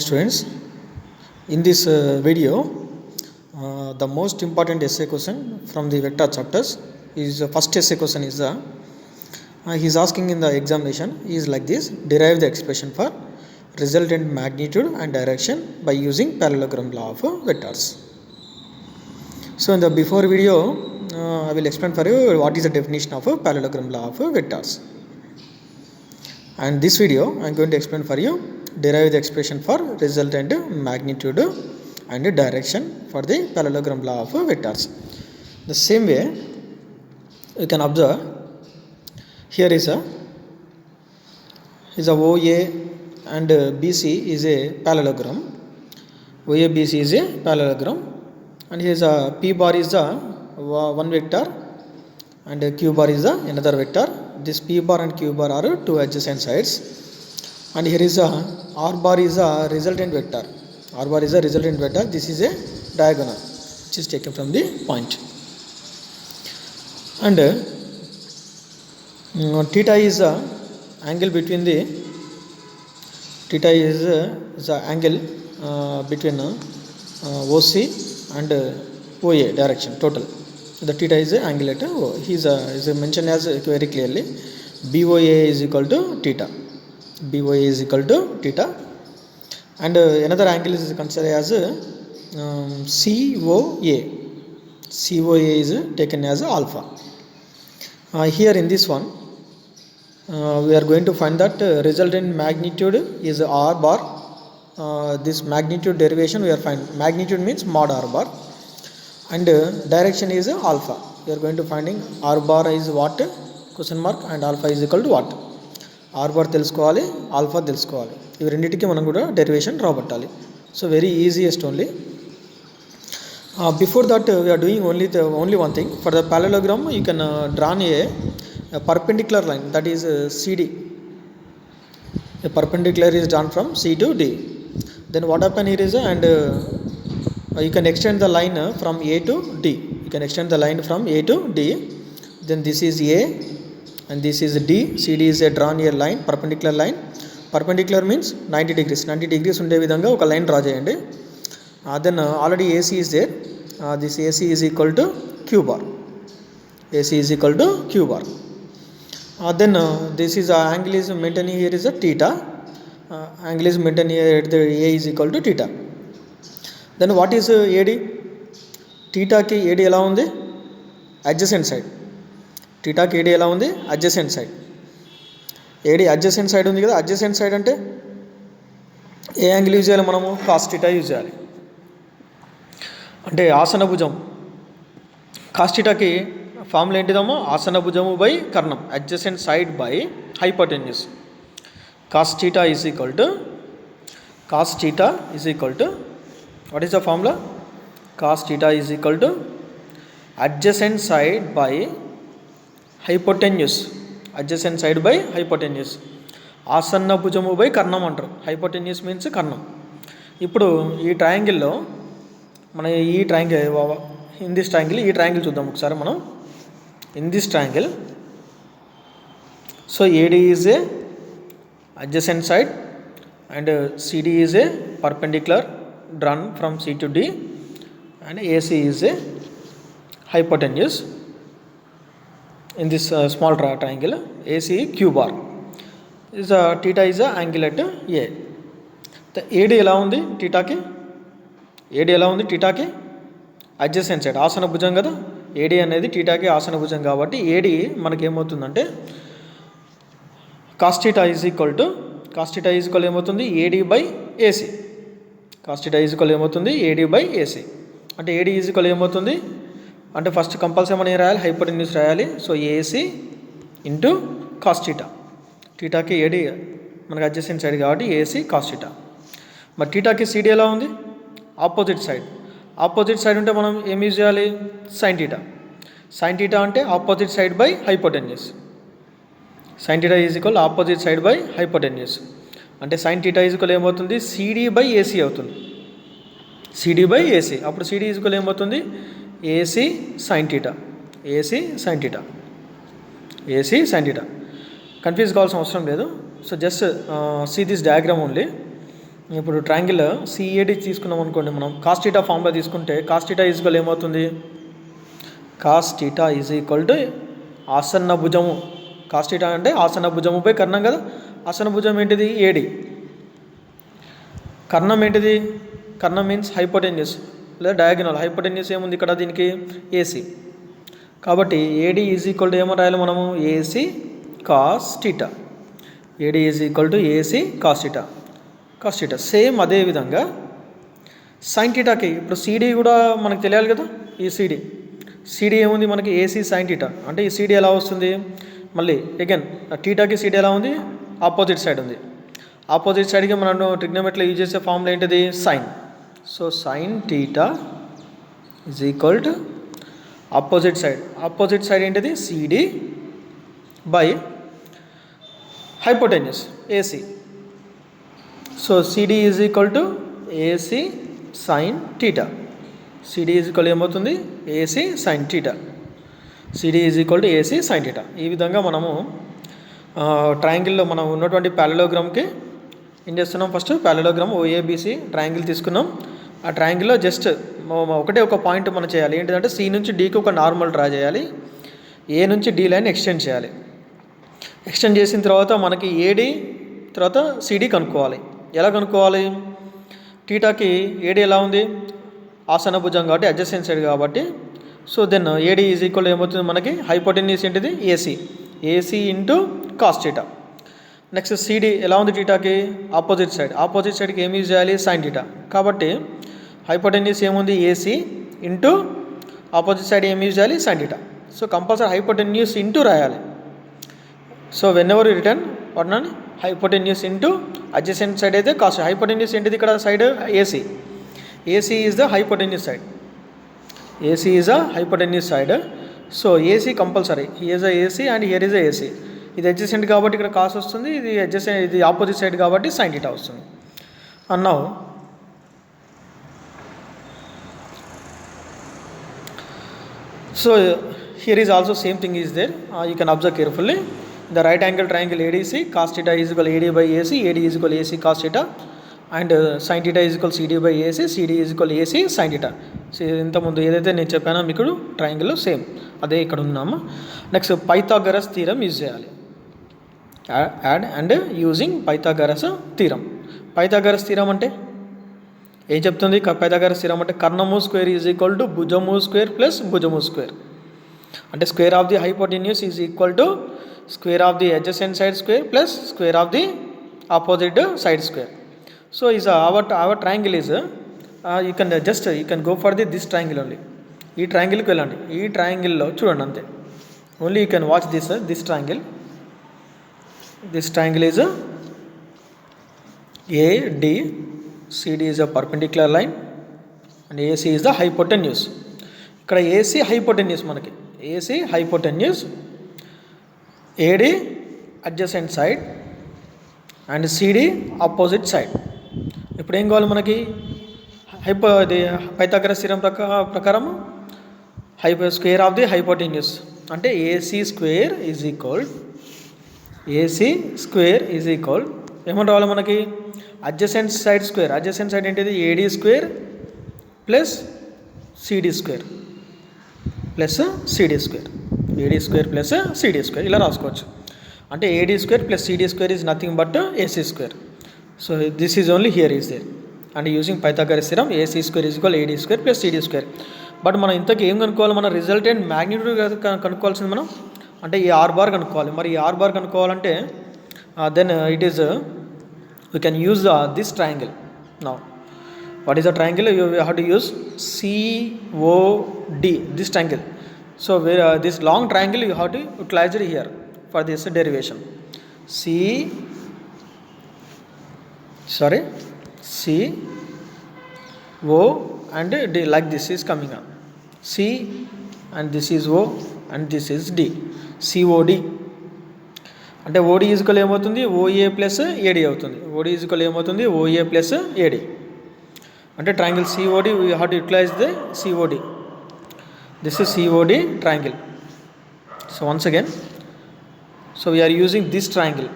Students, in this video, the most important essay question from the vector chapters is first essay question is he is asking in the examination is like this: derive the expression for resultant magnitude and direction by using parallelogram law of vectors. So in the before video, I will explain for you what is the definition of a parallelogram law of vectors, and this video I am going to explain for you derive the expression for resultant magnitude and direction for the parallelogram law of vectors. The same way you can observe here is a OA and BC is a parallelogram. OA BC is a parallelogram, and here is a P bar is a one vector and Q bar is another vector. This P bar and Q bar are two adjacent sides, and here is a R bar is a resultant vector. R bar is a resultant vector. This is a diagonal which is taken from the point, and theta is a angle between the theta is the angle between OC and OA direction total. The theta is the angle at O. Is mentioned as very clearly BOA is equal to theta. BOA is equal to theta, and another angle is considered as COA. COA is taken as alpha. Here in this one, we are going to find that resultant magnitude is R bar. This magnitude derivation we are find magnitude means mod R bar, and direction is alpha. We are going to finding R bar is what question mark and alpha is equal to what. R bar తెలుసుకోవాలి, alpha తెలుసుకోవాలి. ఇవి రెండింటికి మనం కూడా derivation రాబట్టాలి. So very easiest only. Before that we are doing only one thing. For the parallelogram you can draw a perpendicular line, that is CD. A perpendicular is drawn from C to D. Then what happen here is and you can extend the line from A to D. You can extend the line from A to D. Then this is A and this is D. CD is a drawn a line, perpendicular line. Perpendicular means 90 degrees. 90 degrees ఉండే విధంగా ఒక line draw చేయండి. Then already AC is there. This AC is equal to Q bar. AC is equal to Q bar. Then this is angle is maintained here is a theta. Angle is maintained here at the A is equal to theta. Then what is AD? Theta ki AD ఎలా ఉంది? Adjacent side. థీటాకి AD ఎలా ఉంది? Adjacent side. AD adjacent side ఉంది కదా. Adjacent side అంటే ఏ angle use చేయాలి మనము? Cos theta use చేయాలి. అంటే ఆసన భుజం. కాస్ థీటాకి ఫార్ములా ఏంటిదమ్మో? ఆసన భుజము బై కర్ణం. Adjacent side by hypotenuse. Cos theta is equal to what is the formula? Cos theta is equal to adjacent side by hypotenuse. Adjacent side by hypotenuse. ఆసన్న భుజము by కర్ణం అంటారు. హైపోటెన్యూస్ మీన్స్ కర్ణం. ఇప్పుడు ఈ ట్రయాంగిల్లో మన ఈ ట్రయాంగిల్ ఈ ట్రయాంగిల్ చూద్దాం ఒకసారి మనం. In this triangle so AD is a adjacent side and CD is a perpendicular drawn from C to D and AC is a hypotenuse. In this small triangle AC Q bar is theta is angle at A. The AD ఎలా ఉంది థీటాకి? AD ఎలా ఉంది థీటాకి? Adjacent side ఆసన భుజం కదా. AD అనేది థీటాకి ఆసన భుజం కాబట్టి AD మనకి ఏమవుతుందంటే cos theta is equal ఏమవుతుంది? AD by AC. cos theta is equal ఏమవుతుంది? AD by AC. అంటే AD is equal ఏమవుతుంది అంటే ఫస్ట్ కంపల్సరీ మనం ఏం రాయాలి? హైపోటెన్యూస్ రాయాలి. So AC into cos theta. థీటాకి ఏడి మనకు అడ్జసెంట్ సైడ్ కాబట్టి ఏసీ కాస్ థీటా. మరి థీటాకి సిడి ఎలా ఉంది? Opposite side. ఆపోజిట్ సైడ్ ఉంటే మనం ఏం యూజ్ చేయాలి? Sine theta. సైన్ థీటా అంటే opposite side by hypotenuse. Sine theta is equal opposite side by hypotenuse. అంటే సైన్ థీటా ఈజ్ ఈక్వల్ ఏమవుతుంది? సిడి బై ఏసీ అవుతుంది. CD by AC. అప్పుడు CD is equal ఏమవుతుంది? AC sin theta. కన్ఫ్యూజ్ కావాల్సిన అవసరం లేదు. So just see this diagram only. ఇప్పుడు triangle CAD తీసుకున్నాం అనుకోండి, మనం కాస్ థీటా ఫార్ములా తీసుకుంటే కాస్ థీటా ఈజ్వల్ ఏమవుతుంది, cos theta is equal to ఆసన్న భుజము. కాస్ థీటా అంటే ఆసన్న భుజముపై కర్ణం కదా. ఆసన్న భుజం ఏంటిది, ఏడి. కర్ణం ఏంటిది, కర్ణం మీన్స్ హైపోటెన్యూస్ లేదా డయాగనల్. హైపోటెన్యూస్ ఏముంది ఇక్కడ దీనికి, ఏసీ. కాబట్టి ఏడి ఈజ్ ఈక్వల్ టు ఏమో రాయాలి మనము, AC cos theta. AD is equal to AC cos theta. Cos theta same అదే విధంగా సైన్ థీటాకి ఇప్పుడు సిడి కూడా మనకు తెలియాలి కదా. ఈ సిడి ఏముంది మనకి, ఏసీ సైన్ థీటా. అంటే ఈ సిడి ఎలా వస్తుంది, మళ్ళీ అగైన్ థీటాకి సిడి ఎలా ఉంది, ఆపోజిట్ సైడ్ ఉంది. ఆపోజిట్ సైడ్కి మనం ట్రిగ్నోమెట్రీలో యూజ్ చేసే ఫార్ములా ఏంటిది, sine. So sine theta is equal to opposite side. Opposite side ఏంటిది, CD by hypotenuse AC. So CD is equal to AC sine theta. CD is equal ఏమవుతుంది, AC sine theta. CD is equal to AC sine theta. ఈ విధంగా మనము ట్రయాంగిల్లో మనం ఉన్నటువంటి ప్యారలోగ్రామ్కి ఏం చేస్తున్నాం, first parallelogram ఓఏబిసి triangle తీసుకున్నాం. ఆ ట్రయాంగిల్లో జస్ట్ ఒకటే ఒక పాయింట్ మనం చేయాలి, ఏంటంటే సి నుంచి డీకి ఒక నార్మల్ డ్రా చేయాలి, ఏ నుంచి డి లైన్ ఎక్స్టెండ్ చేయాలి. ఎక్స్టెండ్ చేసిన తర్వాత మనకి ఏడి తర్వాత సిడి కనుక్కోవాలి. ఎలా కనుక్కోవాలి, థీటాకి ఏడి ఎలా ఉంది, ఆసన భుజం కాబట్టి అడ్జసెంట్ సైడ్ కాబట్టి. So then AD is equal ఏమవుతుంది మనకి, హైపోటెన్యూస్ ఏంటిది, AC. AC into cos theta. Next CD ఎలా ఉంది థీటాకి, ఆపోజిట్ సైడ్. ఆపోజిట్ సైడ్కి ఏమి యూజ్ చేయాలి, సైన్ థీటా. కాబట్టి హైపోటెన్యూస్ ఏముంది, ఏసీ ఇంటూ ఆపోజిట్ సైడ్ ఏమి యూజ్ చేయాలి, sine theta. So compulsory hypotenuse into రాయాలి. So whenever return what hypotenuse into adjacent side అయితే కాస్. హైపోటెన్యూస్ ఏంటిది ఇక్కడ side, AC. AC is the hypotenuse side. AC is a hypotenuse side. So AC compulsory, here is a AC and here is a AC. ఇది adjacent కాబట్టి ఇక్కడ cos వస్తుంది, ఇది adjacent, ఇది opposite side కాబట్టి sine theta వస్తుంది. And now so here is also same thing is there. You can observe carefully. The right angle triangle ADC, cos theta is equal AD by AC, AD is equal AC cos theta, and sin theta is equal CD by AC, CD is equal AC sin theta. So ఇంతకుముందు ఏదైతే నేను చెప్పానో మీకు triangle same అదే ఇక్కడ ఉన్నాము. Next Pythagoras theorem use చేయాలి. Add and using Pythagoras theorem. Pythagoras theorem అంటే ఏం చెప్తుంది, పైథాగరస్ థీరం అంటే కర్ణము స్క్వేర్ ఈజ్ ఈక్వల్ టు భుజము స్క్వేర్ ప్లస్ భుజము స్క్వేర్. అంటే square of the hypotenuse is equal to square of the adjacent side square plus square of the opposite side square. So is our triangle is you can go for this triangle only. ఈ ట్రయాంగిల్కి వెళ్ళండి. ఈ ట్రయాంగిల్లో చూడండి అంతే, only you can watch this triangle. This triangle is AD, CD is a perpendicular line and AC is the hypotenuse. ఇక్కడ AC hypotenuse, మనకి AC hypotenuse, AD adjacent side and CD opposite side. ఇప్పుడు ఏం కావాలి మనకి, Pythagoras theorem ప్రకారం square of the hypotenuse అంటే AC square is equal ఏమని రావాలి మనకి, adjacent side square. Adjacent side ఏంటిది, AD square plus CD square plus CD square. AD square plus CD square ఇలా రాసుకోవచ్చు. అంటే AD square plus CD square is nothing but AC square. So this is only here is there. And using Pythagoras theorem AC square is equal AD square plus CD square. But మనం ఇంతకు ఏం కనుక్కోవాలి, మన resultant magnitude కనుక్కోవాల్సింది మనం. అంటే ఈ R bar కనుక్కోవాలి. మరి ఈ R బార్ కనుక్కోవాలంటే then it is we can use this triangle. Now what is the triangle, you have to use COD, this triangle. So where this long triangle you have to utilize it here for this derivation. C O and D, like this is coming up. C and this is O and this is D. COD అంటే OD is equal ఏమవుతుంది, OA plus AD అవుతుంది. OD is equal ఏమవుతుంది, OA plus AD. అంటే triangle COD we have to utilize the COD. This is COD triangle. So once again, so we are using this triangle.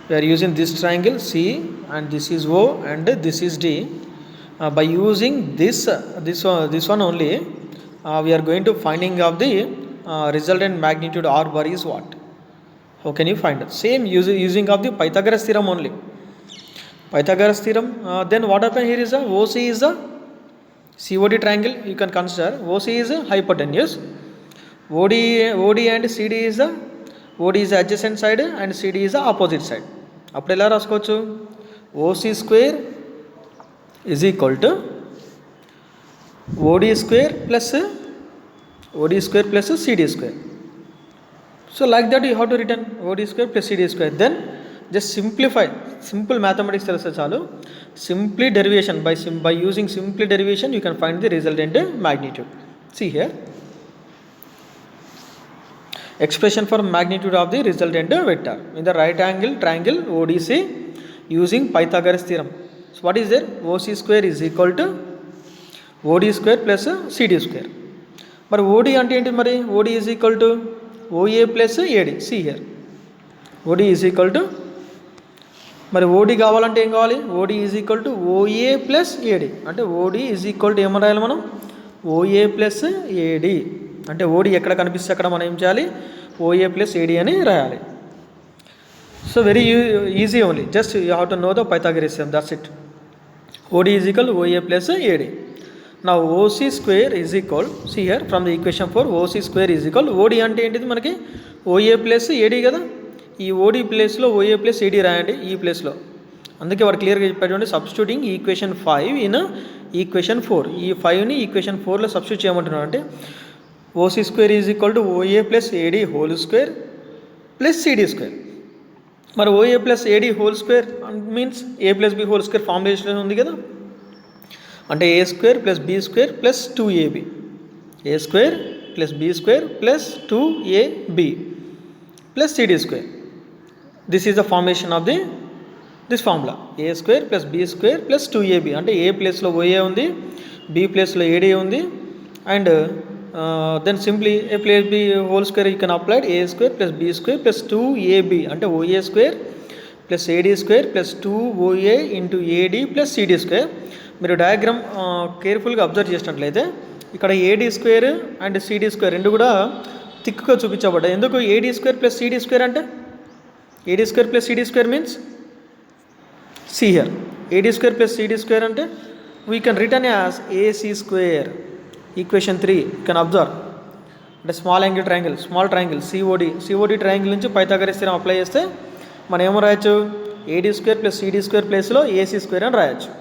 we are using this triangle C, and this is O, and this is D. By using this one only, we are going to finding of the resultant magnitude R bar is what? How can you find it? Same using of the Pythagoras theorem only. Pythagoras theorem. Then what happened here is OC is a COD triangle. You can consider OC is a hypotenuse. OD and CD is a OD is adjacent side and CD is the opposite side. అప్పుడు ఎలా రాసుకోవచ్చు? OC square is equal to OD square plus CD square. So like that you have to return OD square plus CD square. Then just simple mathematics తెలిస్తే చాలు. Simply derivation by using simply derivation you can find the resultant magnitude. See here expression for magnitude of the resultant vector in the right angle triangle ODC using Pythagoras theorem. So what is there? OC square is equal to OD square plus CD square. But OD ante enti mari? OD is equal to OA plus AD. See here, OD is equal to మరి OD కావాలంటే ఏం కావాలి? OD is equal to OA plus AD. అంటే OD is equal to ఏమని రాయాలి మనం? OA plus AD. అంటే ఓడి ఎక్కడ కనిపిస్తే అక్కడ మనం ఏం చేయాలి? ఓఏ ప్లస్ ఏడి అని రాయాలి. So very easy only, just you have to know the Pythagoras theorem, that's it. OD is equal OA plus AD. నా OC square is equal, see here from the equation 4 OC square is equal OD అంటే ఏంటిది మనకి? OA plus AD కదా. ఈ ఓడి ప్లేస్లో OA plus AD రాయండి ఈ ప్లేస్లో. అందుకే వాడు క్లియర్గా చెప్పేటువంటి సబ్స్టిట్యూటింగ్ ఈక్వేషన్ 5 ఇన్ ఈక్వేషన్ 4. ఈ 5ని ఈక్వేషన్ 4లో సబ్స్టిట్యూట్ చేయమంటున్నాను. అంటే OC square is equal to OA plus AD whole square plus CD square. మరి OA plus AD whole square means A plus B whole square formulation ఉంది కదా. అంటే A square plus B square plus 2ab. A square plus B square plus 2ab plus CD square. This is the formation of this formula. A square plus B square plus 2ab. అంటే ఏ ప్లేస్లో OA ఉంది, B ప్లేస్లో AD ఉంది, and then simply a plus b whole square you can apply a square plus b square plus 2ab అంటే oa square plus ad square plus 2oa into ad plus cd square. మీరు diagram కేర్ఫుల్గా observe చేసినట్లయితే ఇక్కడ AD square and CD square రెండు కూడా థిక్గా చూపించబడ్డాయి. ఎందుకు AD square plus CD square అంటే? AD square plus CD square means see here, AD square plus CD square అంటే we can return as AC square. Equation 3 you can observe. అంటే small triangle COD triangle నుంచి Pythagoras theorem apply చేస్తే మనం ఏమో రాయొచ్చు? AD square plus CD square ప్లేస్లో AC square అని రాయొచ్చు.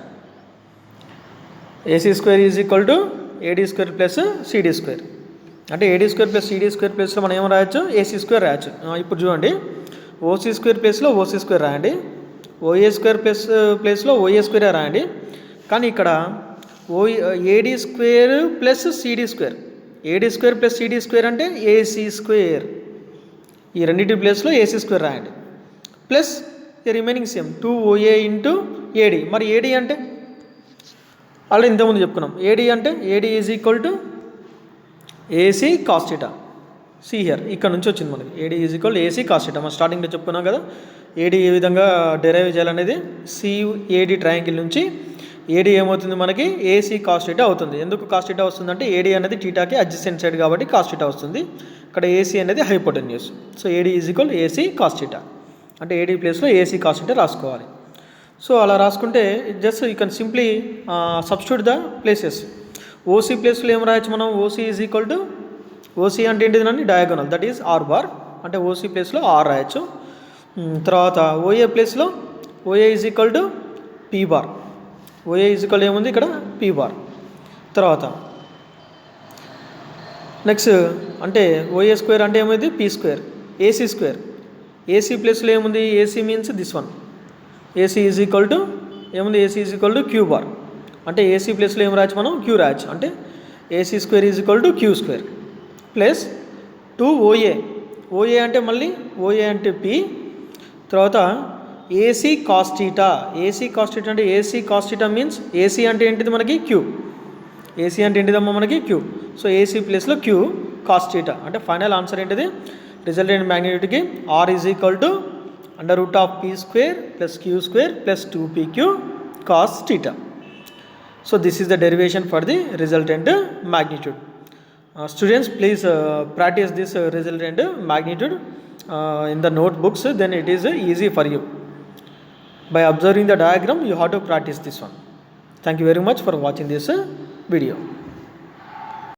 AC square is equal to AD square plus CD square. అంటే AD square plus CD square ప్లేస్లో మనం ఏమో రాయొచ్చు? ఏసీ స్క్వేర్ రాయొచ్చు. ఇప్పుడు చూడండి, ఓసీ స్క్వేర్ ప్లేస్లో ఓసీ స్క్వేర్ రాయండి, ఓఏ స్క్వేర్ ప్లేస్లో ఓఏ స్క్వేర్ రాయండి. కానీ ఇక్కడ AD square plus CD square, AD square plus CD square అంటే ఏసీ స్క్వేర్. ఈ రెండింటి ప్లేస్లో ఏసీ స్క్వేర్ రాయండి. Plus remaining same 2oa into AD. మరి ఏడి అంటే ఆల్రెడీ ఇంతకుముందు చెప్పుకున్నాం. ఏడి అంటే AD is equal to AC cos theta. See here ఇక్కడ నుంచి వచ్చింది మనకి AD is equal AC cos theta. మనం స్టార్టింగ్లో చెప్పుకున్నాం కదా ఏడి ఏ విధంగా డెరైవ్ చేయాలనేది. సిఏడి ట్రయాంగిల్ నుంచి ఏడి ఏమవుతుంది మనకి? ఏసీ కాస్ థీటా అవుతుంది. ఎందుకు కాస్ థీటా వస్తుందంటే ఏడి అనేది థీటాకి అడ్జసెంట్ సైడ్ కాబట్టి కాస్ థీటా వస్తుంది. ఇక్కడ ఏసీ అనేది hypotenuse. So AD is equal AC cos theta. అంటే ఏడి ప్లేస్లో ఏసీ కాస్ థీటా రాసుకోవాలి. సో అలా రాసుకుంటే just you can simply substitute the places. OC ప్లేస్లో ఏం రాయొచ్చు మనం? OC is equal to, OC అంటే ఏంటిది? Diagonal, that is R bar. అంటే ఓసీ ప్లేస్లో ఆర్ రాయొచ్చు. తర్వాత ఓఏ ప్లేస్లో OA is equal to P bar. OA is equal ఏముంది ఇక్కడ? P bar. తర్వాత నెక్స్ట్ అంటే ఓఏ స్క్వేర్ అంటే ఏమైంది? P square. AC square, AC ప్లేస్లో ఏముంది? AC means this one. AC is equal to ఏముంది? AC is equal to Q bar. అంటే ఏసీ ప్లేస్లో ఏం రాయొచ్చు మనం? క్యూ రాయొచ్చు. అంటే AC square is equal to Q square plus 2oa. OA అంటే మళ్ళీ ఓఏ అంటే పీ. తర్వాత AC cos theta. AC cos theta అంటే AC cos theta means AC అంటే ఏంటిది మనకి? క్యూ. ఏసీ అంటే ఏంటిదమ్మా మనకి? క్యూ. సో ఏసీ ప్లేస్లో క్యూ కాస్ థీటా. అంటే ఫైనల్ ఆన్సర్ ఏంటిది? రిజల్టెంట్ మ్యాగ్నిట్యూడ్కి R is equal to under root of p square plus q square plus 2pq cos theta. So this is the derivation for the resultant magnitude. Students, please practice this resultant magnitude in the notebooks, then it is easy for you. By observing the diagram, you have to practice this one. Thank you very much for watching this video.